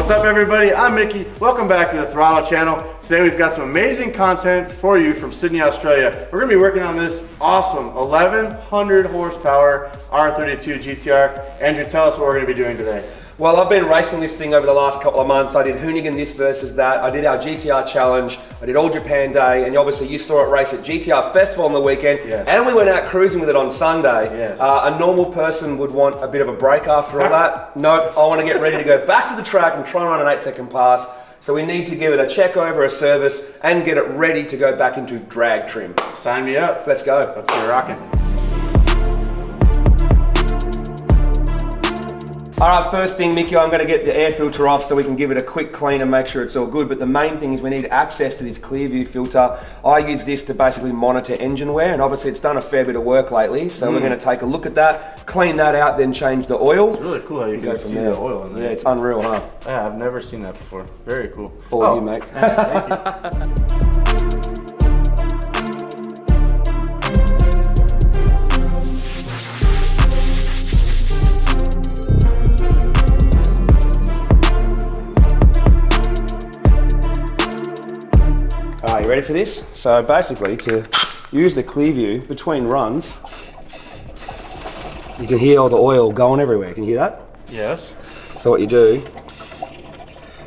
What's up everybody, I'm Mickey. Welcome back to the Throttle channel. Today we've got some amazing content for you from Sydney, Australia. We're gonna be working on this awesome 1100 horsepower R32 GT-R. Andrew, tell us what we're gonna be doing today. Well, I've been racing this thing over the last couple of months. I did Hoonigan this versus that. I did our GT-R challenge. I did All Japan Day, and obviously you saw it race at GT-R Festival on the weekend. Yes. And we went out cruising with it on Sunday. Yes. A normal person would want a bit of a break after all that. Nope, I want to get ready to go back to the track and try and run an 8-second pass. So we need to give it a check over, a service, and get it ready to go back into drag trim. Sign me up. Let's go. Let's get rocking. All right, first thing, Mickey, I'm going to get the air filter off so we can give it a quick clean and make sure it's all good. But the main thing is we need access to this Clearview filter. I use this to basically monitor engine wear, and obviously it's done a fair bit of work lately. So we're going to take a look at that, clean that out, then change the oil. It's really cool how you can see the oil in there. Yeah, it's unreal, huh? Yeah, I've never seen that before. Very cool. All you, mate. Thank you. Are you ready for this? So basically, to use the Clearview between runs, you can hear all the oil going everywhere. Can you hear that? Yes. So what you do,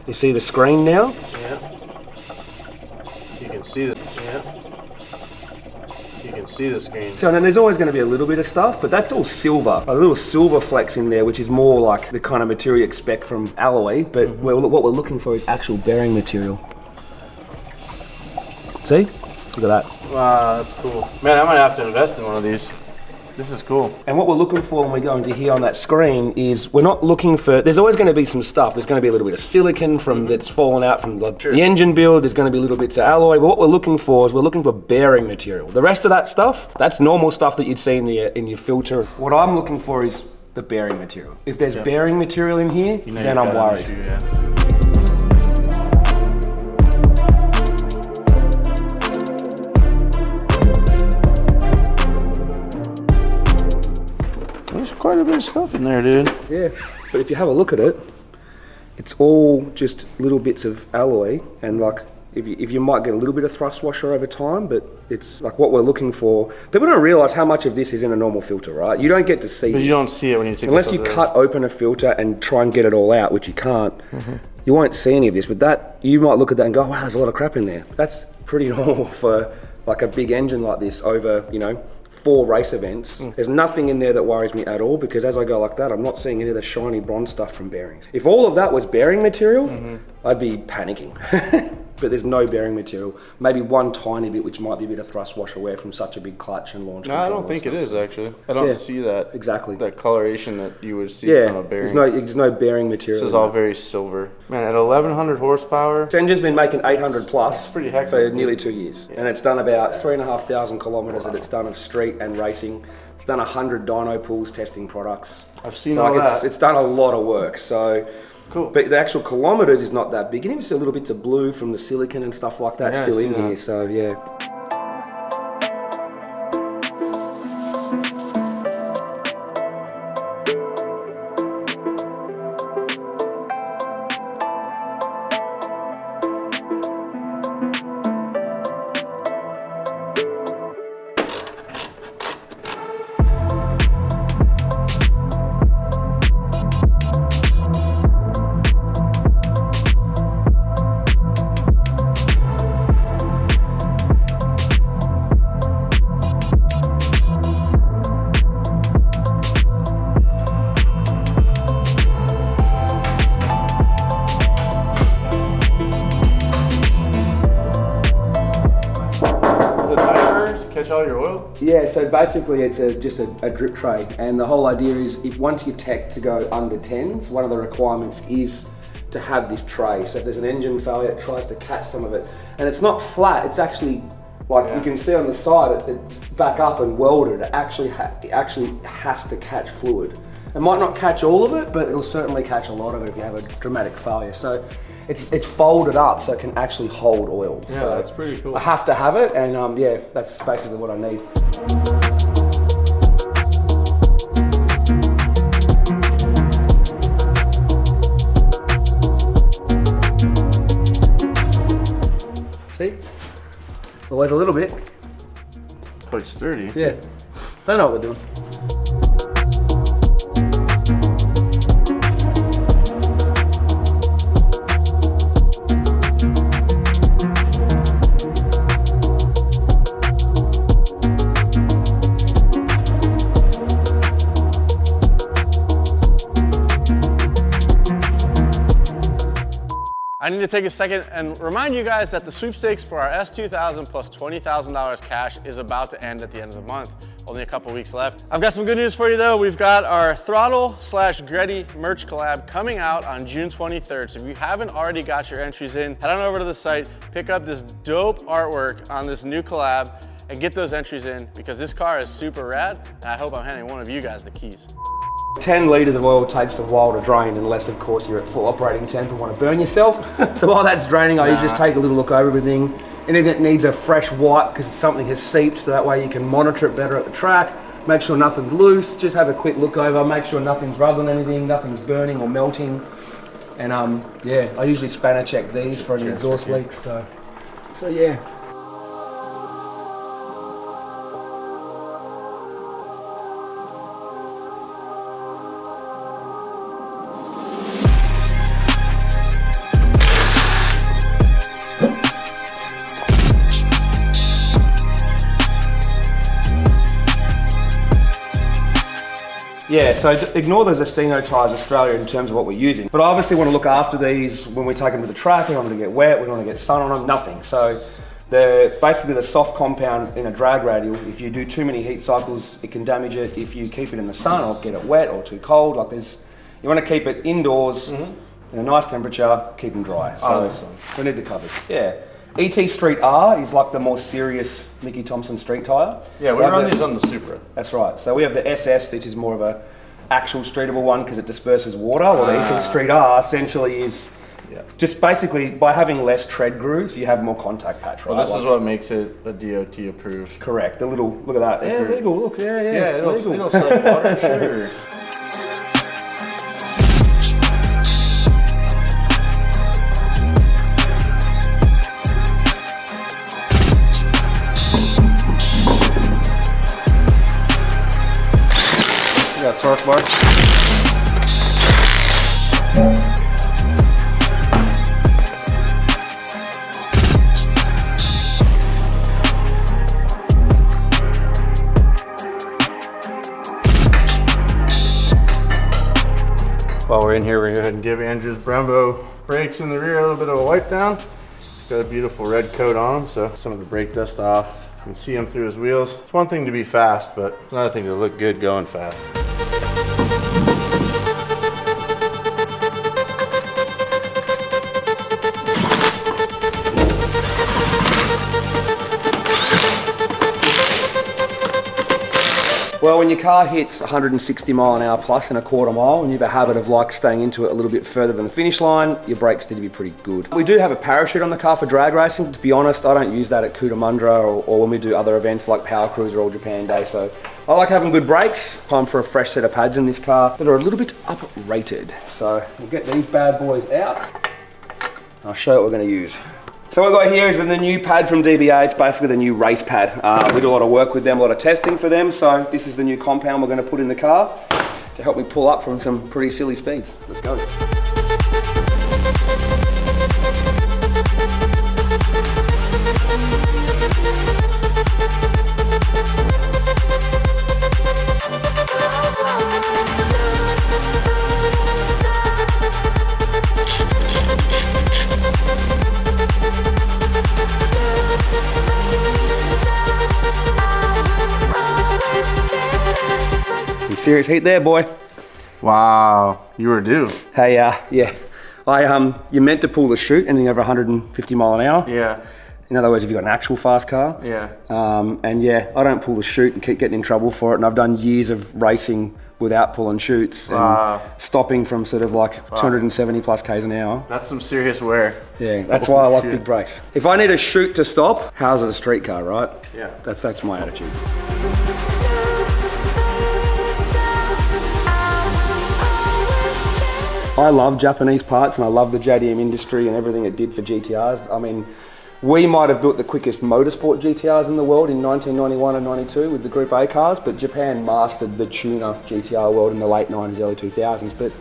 you see the screen now? Yeah. You can see the You can see the screen. So then there's always going to be a little bit of stuff, but that's all silver. A little silver flecks in there, which is more like the kind of material you expect from alloy, but what we're looking for is actual bearing material. See? Look at that. Wow, that's cool. Man, I might have to invest in one of these. This is cool. And what we're looking for when we go into here on that screen is we're not looking for, there's always going to be some stuff. There's going to be a little bit of silicon from that's fallen out from the engine build. There's going to be little bits of alloy. But what we're looking for is we're looking for bearing material. The rest of that stuff, that's normal stuff that you'd see in your filter. What I'm looking for is the bearing material. If there's bearing material in here, then I'm worried. There's quite a bit of stuff in there, dude. Yeah, but if you have a look at it, it's all just little bits of alloy, and like if you might get a little bit of thrust washer over time, but it's like what we're looking for. People don't realize how much of this is in a normal filter, right? You don't get to see. But you don't see it when you take unless you cut open a filter and try and get it all out, which you can't. You won't see any of this. But that, you might look at that and go, wow, there's a lot of crap in there. That's pretty normal for like a big engine like this over, you know, 4 race events. There's nothing in there that worries me at all, because as I go like that, I'm not seeing any of the shiny bronze stuff from bearings. If all of that was bearing material, I'd be panicking. But there's no bearing material. Maybe one tiny bit, which might be a bit of thrust washer wear from such a big clutch and launch. No, I don't think it is actually. I don't see that. Exactly. That coloration that you would see from a bearing. There's no bearing material. This is all very silver. Man, at 1100 horsepower. This engine's been making 800 plus pretty hectic, for nearly 2 years. And it's done about 3,500 kilometers that it's done of street and racing. It's done 100 dyno pools testing products. I've seen all that. It's done a lot of work. So. Cool. But the actual kilometers is not that big. You even see a little bits of blue from the silicon and stuff like that still in here. So yeah. All your oil? Yeah, so basically it's just a drip tray, and the whole idea is if once you tech to go under 10s, one of the requirements is to have this tray. So if there's an engine failure, it tries to catch some of it. And it's not flat, it's actually like you can see on the side, it's back up and welded. It actually has to catch fluid. It might not catch all of it, but it'll certainly catch a lot of it if you have a dramatic failure. So it's folded up so it can actually hold oil. Yeah, so that's pretty cool. I have to have it, and yeah, that's basically what I need. boys, a little bit. Quite sturdy. Yeah, they know what we're doing. I need to take a second and remind you guys that the sweepstakes for our S2000 plus $20,000 cash is about to end at the end of the month. Only a couple weeks left. I've got some good news for you though. We've got our throtl/Gretty merch collab coming out on June 23rd. So if you haven't already got your entries in, head on over to the site, pick up this dope artwork on this new collab and get those entries in because this car is super rad and I hope I'm handing one of you guys the keys. 10 litres of oil takes a while to drain unless of course you're at full operating temp and want to burn yourself. So while that's draining, I usually just take a little look over everything. Anything that needs a fresh wipe because something has seeped, so that way you can monitor it better at the track. Make sure nothing's loose, just have a quick look over, make sure nothing's rubbed on anything, nothing's burning or melting. And yeah, I usually spanner check these for any exhaust leaks, so yeah. Yeah, so ignore the Zestino tyres Australia in terms of what we're using. But I obviously want to look after these when we take them to the track. We don't want them to get wet, we don't want to get sun on them, nothing. So they're basically the soft compound in a drag radial. If you do too many heat cycles, it can damage it. If you keep it in the sun or get it wet or too cold, like this, you want to keep it indoors in a nice temperature, keep them dry. So we need the covers. Yeah. ET Street R is like the more serious Mickey Thompson street tyre. Yeah, we run these on the Supra. That's right. So we have the SS, which is more of a actual streetable one because it disperses water. Well, the ET Street R essentially is just basically by having less tread grooves, you have more contact patch, right? Well, this is what makes it a DOT approved. Correct. The little, look at that. Yeah, legal, look, yeah, it'll save water, sure. Got torque bar. While we're in here, we're gonna go ahead and give Andrew's Brembo brakes in the rear a little bit of a wipe down. He's got a beautiful red coat on him, so some of the brake dust off. You can see him through his wheels. It's one thing to be fast, but it's another thing to look good going fast. Well, when your car hits 160 mile an hour plus in a quarter mile and you have a habit of like staying into it a little bit further than the finish line, your brakes need to be pretty good. We do have a parachute on the car for drag racing. To be honest, I don't use that at Cootamundra or when we do other events like Power Cruiser or All Japan Day. So I like having good brakes. Time for a fresh set of pads in this car that are a little bit uprated. So we'll get these bad boys out. I'll show you what we're going to use. So what we've got here is the new pad from DBA. It's basically the new race pad. We do a lot of work with them, a lot of testing for them. So this is the new compound we're going to put in the car to help me pull up from some pretty silly speeds. Let's go. Serious heat there, boy. Wow, you were due. Hey, yeah. You're meant to pull the chute, anything over 150 mile an hour. Yeah. In other words, if you've got an actual fast car. Yeah. And yeah, I don't pull the chute and keep getting in trouble for it. And I've done years of racing without pulling chutes and stopping from sort of like 270 plus Ks an hour. That's some serious wear. Yeah, that's why I like big brakes. If I need a chute to stop, how's it a street car, right? Yeah. That's my attitude. I love Japanese parts and I love the JDM industry and everything it did for GTRs. I mean, We might have built the quickest motorsport GTRs in the world in 1991 and 92 with the Group A cars, but Japan mastered the tuner GTR world in the late 90s, early 2000s. But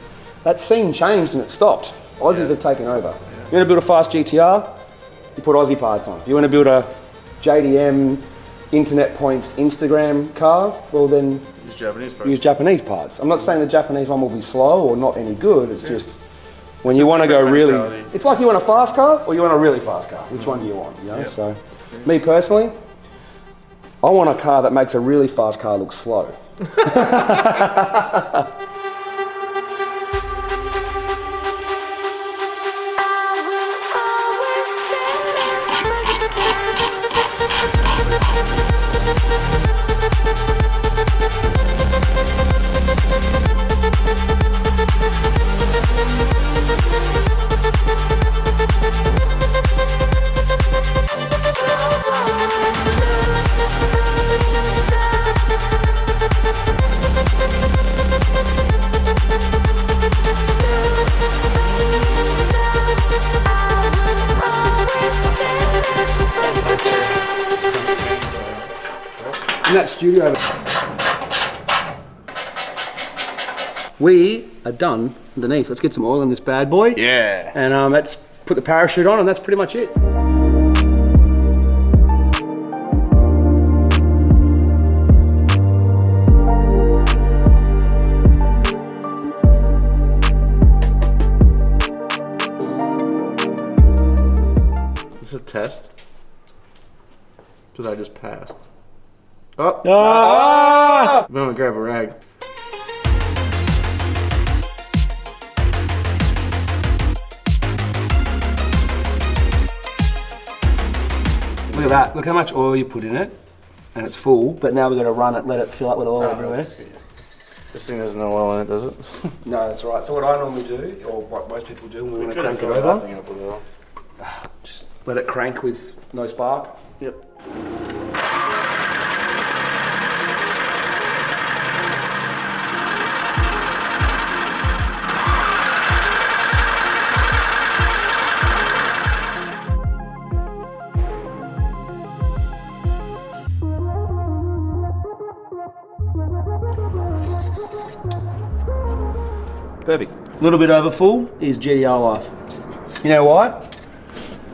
that scene changed and it stopped. Aussies have taken over. You want to build a fast GTR, you put Aussie parts on. If you want to build a JDM, internet points, Instagram car, well then use Japanese parts. Use Japanese parts. I'm not saying the Japanese one will be slow or not any good, it's just when you want to go really, it's like you want a fast car or you want a really fast car. Which one do you want? You know? So, me personally, I want a car that makes a really fast car look slow. In that studio, we are done underneath. Let's get some oil in this bad boy. Yeah. And let's put the parachute on, and that's pretty much it. Is this a test? Because I just passed. Oh! Ah! I'm gonna grab a rag. Look at that. Look how much oil you put in it. And it's full, but now we're going to run it, let it fill up with oil everywhere. Let's see. This thing has no oil in it, does it? No, that's all right. So what I normally do, or what most people do when we want to crank it that over, thing up with oil. just let it crank with no spark. Yep. Perfect. A little bit over full is GTR life. You know why?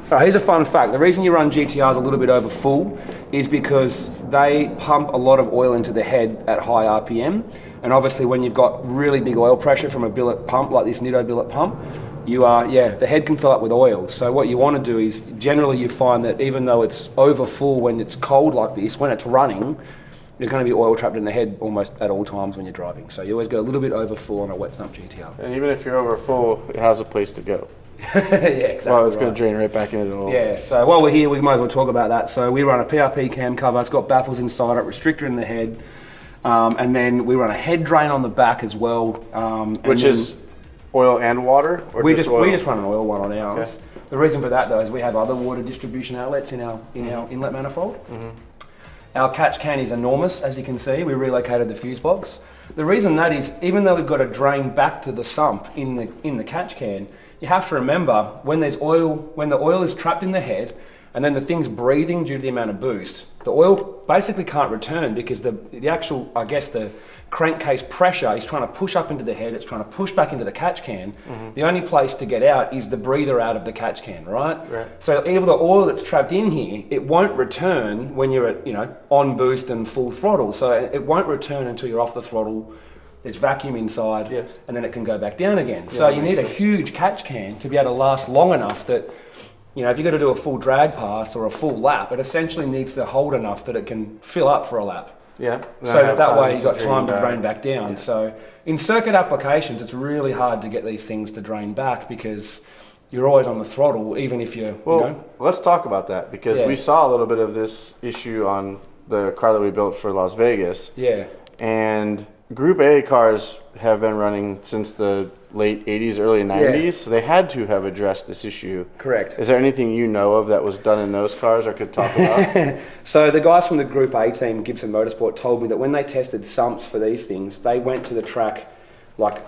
So here's a fun fact. The reason you run GTRs a little bit over full is because they pump a lot of oil into the head at high RPM. And obviously when you've got really big oil pressure from a billet pump, like this Nitto billet pump, the head can fill up with oil. So what you want to do is, generally you find that even though it's over full when it's cold like this, when it's running, there's going to be oil trapped in the head almost at all times when you're driving. So you always go a little bit over full on a wet sump GTR. And even if you're over full, it has a place to go. Yeah, exactly. Well, it's going to drain right back into the oil. Yeah, so while we're here, we might as well talk about that. So we run a PRP cam cover. It's got baffles inside it, restrictor in the head. And then we run a head drain on the back as well. Which is oil and water? Or we just oil? We just run an oil one on ours. Okay. The reason for that though is we have other water distribution outlets in our inlet manifold. Mm-hmm. Our catch can is enormous, as you can see. We relocated the fuse box. The reason that is, even though we've got a drain back to the sump in the catch can, you have to remember when the oil is trapped in the head, and then the thing's breathing due to the amount of boost, the oil basically can't return because the actual, I guess, the crankcase pressure is trying to push up into the head, it's trying to push back into the catch can. Mm-hmm. The only place to get out is the breather out of the catch can, right? So even the oil that's trapped in here, it won't return when you're at, on boost and full throttle. So it won't return until you're off the throttle. There's vacuum inside, and then it can go back down again. Yeah, so you need a huge catch can to be able to last long enough that, if you've got to do a full drag pass or a full lap, it essentially needs to hold enough that it can fill up for a lap. Yeah. So that way you've got time to drain back down. Yeah. So in circuit applications, it's really hard to get these things to drain back because you're always on the throttle, even if you're, Let's talk about that because we saw a little bit of this issue on the car that we built for Las Vegas. Yeah. And Group A cars have been running since the late 80s, early 90s, so they had to have addressed this issue. Correct. Is there anything you know of that was done in those cars or could talk about? So the guys from the Group A team, Gibson Motorsport, told me that when they tested sumps for these things, they went to the track for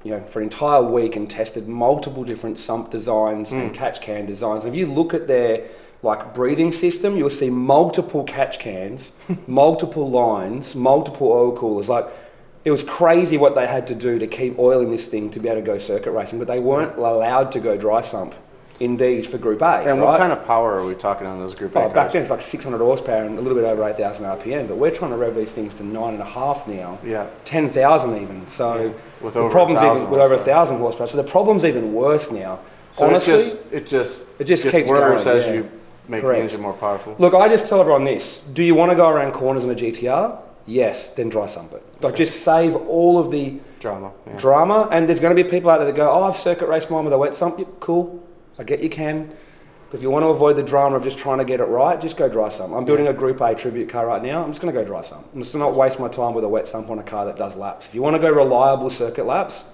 an entire week and tested multiple different sump designs and catch can designs. And if you look at their like breathing system, you'll see multiple catch cans, multiple lines, multiple oil coolers. Like, it was crazy what they had to do to keep oil in this thing to be able to go circuit racing, but they weren't allowed to go dry sump in these for Group A. And what kind of power are we talking on those Group A cars? Back then it's like 600 horsepower and a little bit over 8,000 RPM, but we're trying to rev these things to 9.5 now. Yeah. 10,000 even. So with the over problem's 1,000 even with over 1,000 horsepower. So the problem's even worse now. So honestly, it just keeps worse going, as you make the engine more powerful. Look, I just tell everyone this: do you want to go around corners in a GT-R? Yes, then dry sump it. Like, just save all of the drama. And there's going to be people out there that go, "Oh, I've circuit raced mine with a wet sump." Yep, cool. I get you can. But if you want to avoid the drama of just trying to get it right, just go dry sump. I'm building a Group A tribute car right now. I'm just going to go dry sump. I'm just not waste my time with a wet sump on a car that does laps. If you want to go reliable circuit laps,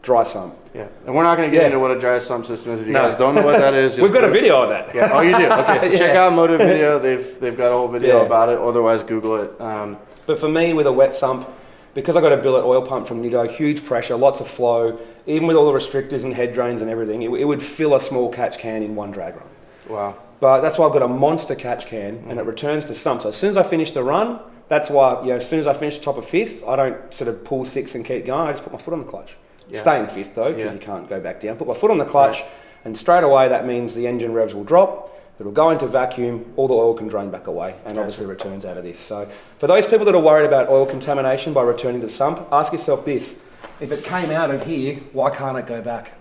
dry sump. Yeah, and we're not going to get into what a dry sump system is. If you guys don't know what that is, just we've got a video on that. Yeah. Oh, you do? Okay, so check out MotiveVideo. They've got a whole video about it. Otherwise, Google it. But for me, with a wet sump, because I got a billet oil pump from Nudo, huge pressure, lots of flow, even with all the restrictors and head drains and everything, it would fill a small catch can in one drag run. Wow. But that's why I've got a monster catch can, and it returns to sump. So as soon as I finish the run, that's why, as soon as I finish the top of 5th, I don't sort of pull 6th and keep going. I just put my foot on the clutch. Yeah. Stay in 5th though, because you can't go back down. Put my foot on the clutch, and straight away that means the engine revs will drop. It'll go into vacuum, all the oil can drain back away, and obviously returns out of this. So for those people that are worried about oil contamination by returning to sump, ask yourself this: if it came out of here, why can't it go back?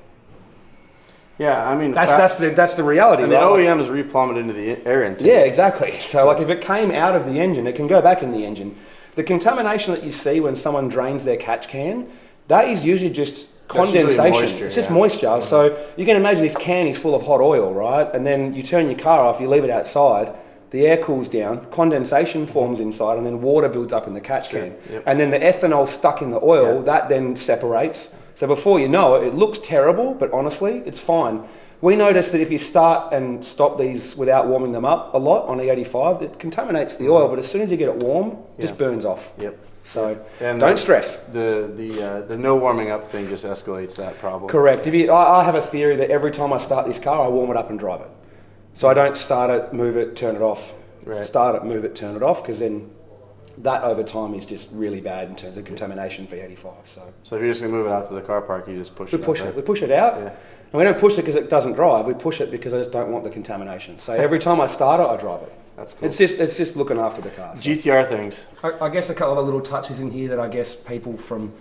Yeah, I mean that's the reality. And the OEM is replummeted into the air intake. Yeah, exactly. So like, if it came out of the engine, it can go back in the engine. The contamination that you see when someone drains their catch can, that is usually just condensation. Moisture, it's just moisture. Mm-hmm. So you can imagine this can is full of hot oil, right? And then you turn your car off, you leave it outside, the air cools down, condensation forms inside, and then water builds up in the catch can. Yep. And then the ethanol stuck in the oil, that then separates. So before you know it, it looks terrible, but honestly, it's fine. We noticed that if you start and stop these without warming them up a lot on E85, it contaminates the oil, but as soon as you get it warm, it just burns off. Yep. So don't stress. The no warming up thing just escalates that problem. Correct. I have a theory that every time I start this car, I warm it up and drive it. So I don't start it, move it, turn it off. Right. Start it, move it, turn it off, because then that over time is just really bad in terms of contamination for E85. So if you're just gonna move it out to the car park, you just push it. We push it out. Yeah. And we don't push it because it doesn't drive. We push it because I just don't want the contamination. So every time I start it, I drive it. That's cool. It's just looking after the car. So. GT-R things. I guess a couple of little touches in here that I guess people from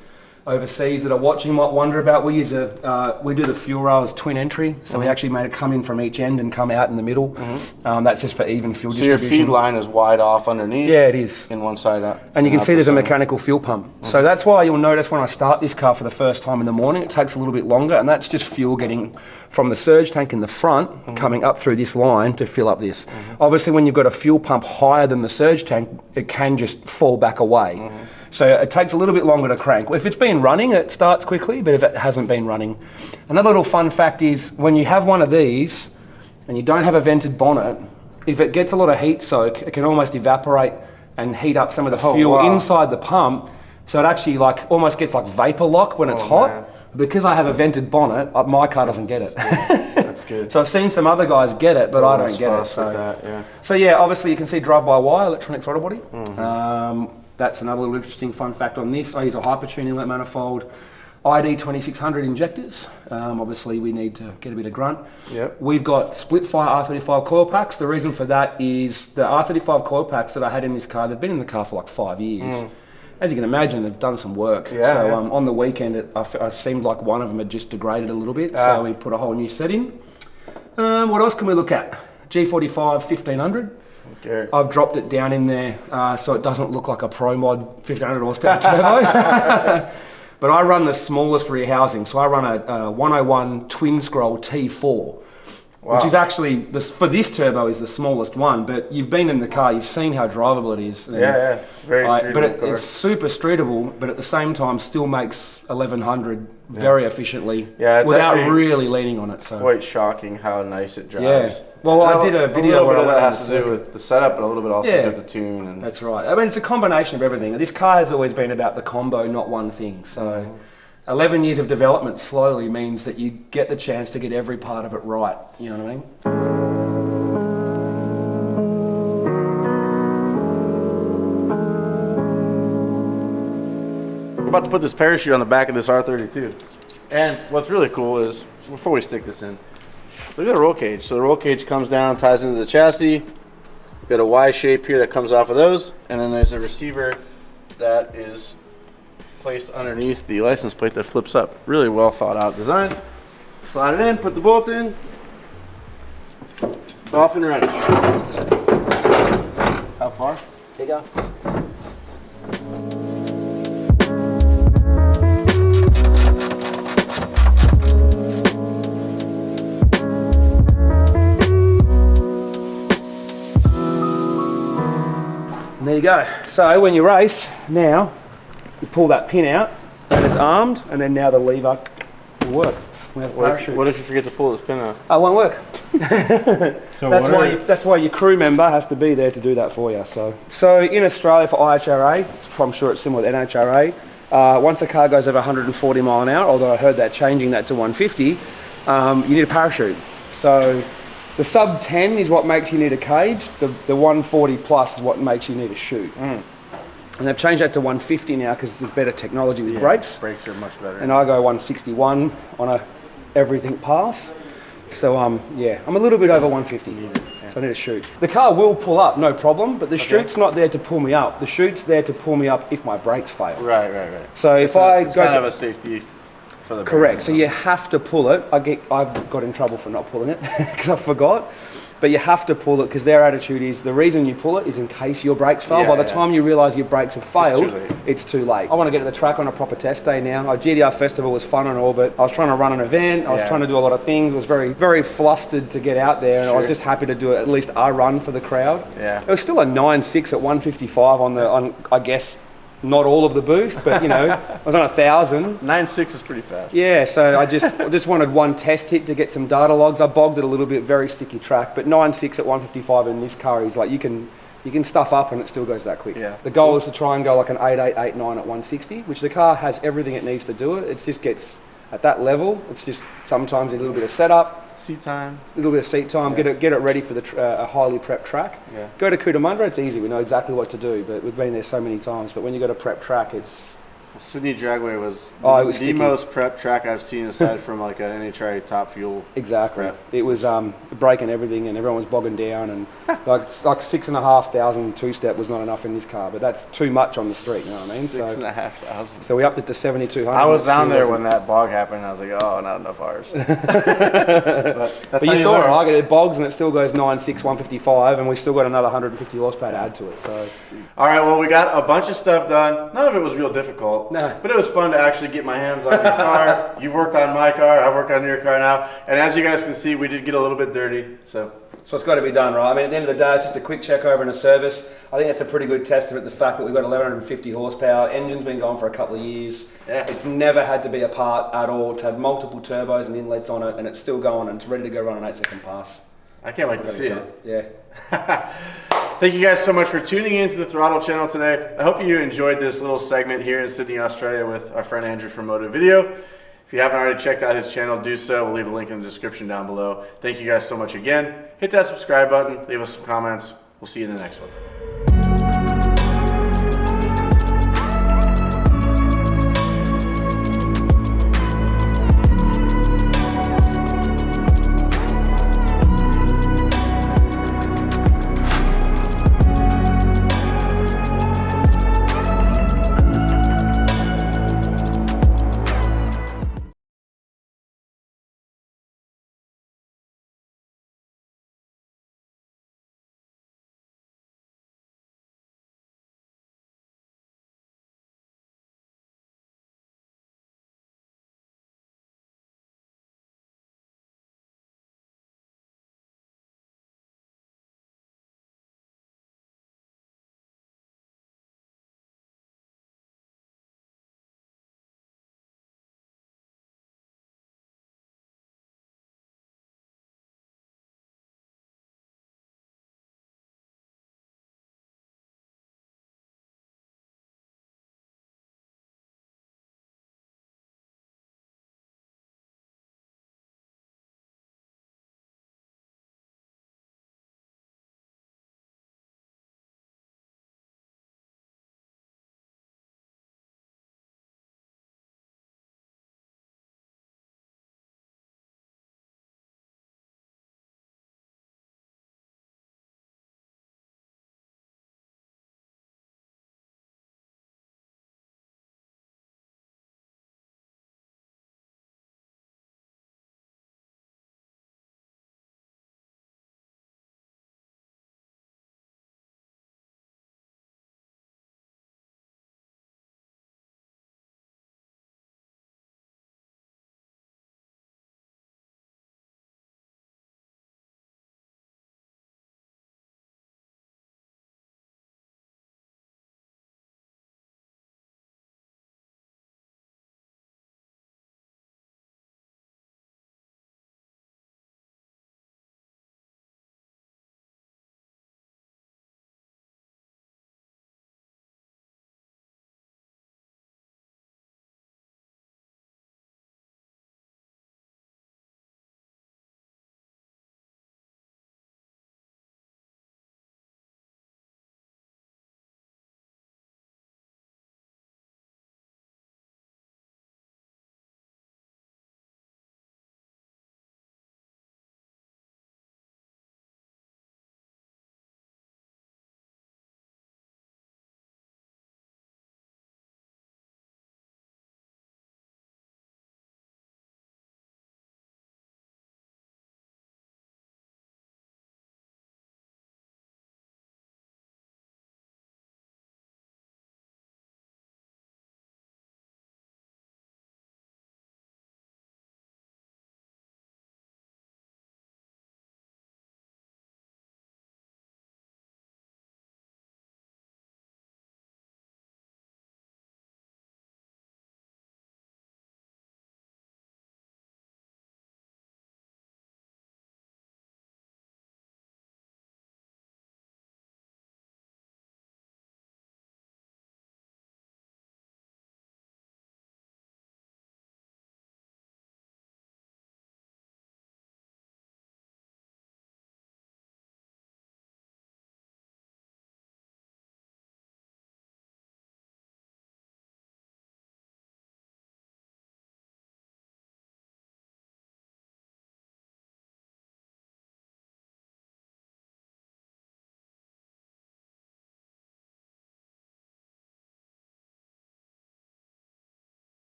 overseas that are watching might wonder about. We do the fuel rail as twin entry, so we actually made it come in from each end and come out in the middle. That's just for even fuel distribution. So your feed line is wide off underneath? Yeah, it is. In one side up. And you can see there's a mechanical fuel pump. So that's why you'll notice when I start this car for the first time in the morning, it takes a little bit longer, and that's just fuel getting from the surge tank in the front, coming up through this line to fill up this. Obviously, when you've got a fuel pump higher than the surge tank, it can just fall back away. So it takes a little bit longer to crank. If it's been running, it starts quickly, but if it hasn't been running. Another little fun fact is, when you have one of these and you don't have a vented bonnet, if it gets a lot of heat soak, it can almost evaporate and heat up some of the fuel inside the pump. So it actually almost gets like vapor lock when it's hot. Man. Because I have a vented bonnet, my car doesn't get it. That's good. So I've seen some other guys get it, but I don't get it. So yeah, obviously you can see drive-by-wire electronic throttle body. That's another little interesting fun fact on this. I use a hypertune inlet manifold, ID 2600 injectors. Obviously we need to get a bit of grunt. Yep. We've got split fire R35 coil packs. The reason for that is the R35 coil packs that I had in this car, they've been in the car for like 5 years. As you can imagine, they've done some work. So on the weekend, I seemed like one of them had just degraded a little bit. So we put a whole new set in. What else can we look at? G45 1500. Okay. I've dropped it down in there so it doesn't look like a Pro Mod 1500 horsepower turbo. But I run the smallest rear housing, so I run a 101 twin scroll T4, which is actually, for this turbo, is the smallest one. But you've been in the car, you've seen how drivable it is. It's very streetable. But it's super streetable, but at the same time still makes 1100 very efficiently without really leaning on it. So quite shocking how nice it drives. Well, I did a video where that has to do with the setup, but a little bit also with the tune. And that's right. I mean, it's a combination of everything. This car has always been about the combo, not one thing. So 11 years of development slowly means that you get the chance to get every part of it right. You know what I mean? about to put this parachute on the back of this R32. And what's really cool is, before we stick this in, look at the roll cage. So the roll cage comes down, ties into the chassis. We've got a Y shape here that comes off of those, and then there's a receiver that is placed underneath the license plate that flips up. Really well thought out design. Slide it in, put the bolt in, off and running. How far? Here you go. And there you go. So when you race, now you pull that pin out and it's armed, and then now the lever will work. What if you forget to pull this pin out? Oh, it won't work. That's why your crew member has to be there to do that for you. So in Australia for IHRA, I'm sure it's similar to NHRA, once a car goes over 140 mile an hour, although I heard that changing that to 150, you need a parachute. So the sub 10 is what makes you need a cage. The 140 plus is what makes you need a chute. And they've changed that to 150 now because there's better technology with brakes. Brakes are much better. And I go 161 on a everything pass. So yeah, I'm a little bit over 150, so I need a chute. The car will pull up, no problem, but the chute's not there to pull me up. The chute's there to pull me up if my brakes fail. Right. So if I it's go kind of a safety for the brakes. Correct. So you have to pull it. I've got in trouble for not pulling it because I forgot. But you have to pull it because their attitude is the reason you pull it is in case your brakes fail. By the time you realise your brakes have failed, it's too late. I want to get to the track on a proper test day now. Our GT-R Festival was fun and all, but I was trying to run an event. I was trying to do a lot of things. I was very, very flustered to get out there, and I was just happy to do at least a run for the crowd. It was still a 9.6 at 155 on I guess, not all of the boost, but you know, I was on 1,000. 9.6 is pretty fast. Yeah, so I just wanted one test hit to get some data logs. I bogged it a little bit, very sticky track, but 9.6 at 155 in this car is like you can stuff up and it still goes that quick. The goal is to try and go like an 8.8, 8.9 at 160, which the car has everything it needs to do it. It just gets at that level. It's just sometimes a little bit of setup. Seat time. A little bit of seat time, get it ready for a highly prepped track. Go to Cootamundra, it's easy, we know exactly what to do, but we've been there so many times. But when you go to prep track, it's... Sydney Dragway was the most prep track I've seen aside from like an NHRA Top Fuel. Exactly. Prep. It was breaking everything and everyone was bogging down, and like 6,500 two-step was not enough in this car, but that's too much on the street, you know what I mean? 6,500. So we upped it to 7,200. I was down there when that bog happened and I was like, oh, not enough hours. but you saw it, like it bogs and it still goes 9.6, 155, and we still got another 150 horsepower to add to it. So. All right, well, we got a bunch of stuff done. None of it was real difficult. No. But it was fun to actually get my hands on your car. You've worked on my car, I've worked on your car now. And as you guys can see, we did get a little bit dirty. So it's got to be done, right? I mean, at the end of the day, it's just a quick check over and a service. I think that's a pretty good testament to the fact that we've got 1,150 horsepower. Engine's been going for a couple of years. It's never had to be apart at all. It's had multiple turbos and inlets on it, and it's still going, and it's ready to go run an 8-second pass. I can't wait to see it. Yeah. Thank you guys so much for tuning in to the Throttle channel today. I hope you enjoyed this little segment here in Sydney, Australia with our friend Andrew from MotiveVideo. If you haven't already checked out his channel, do so. We'll leave a link in the description down below. Thank you guys so much again. Hit that subscribe button, leave us some comments. We'll see you in the next one.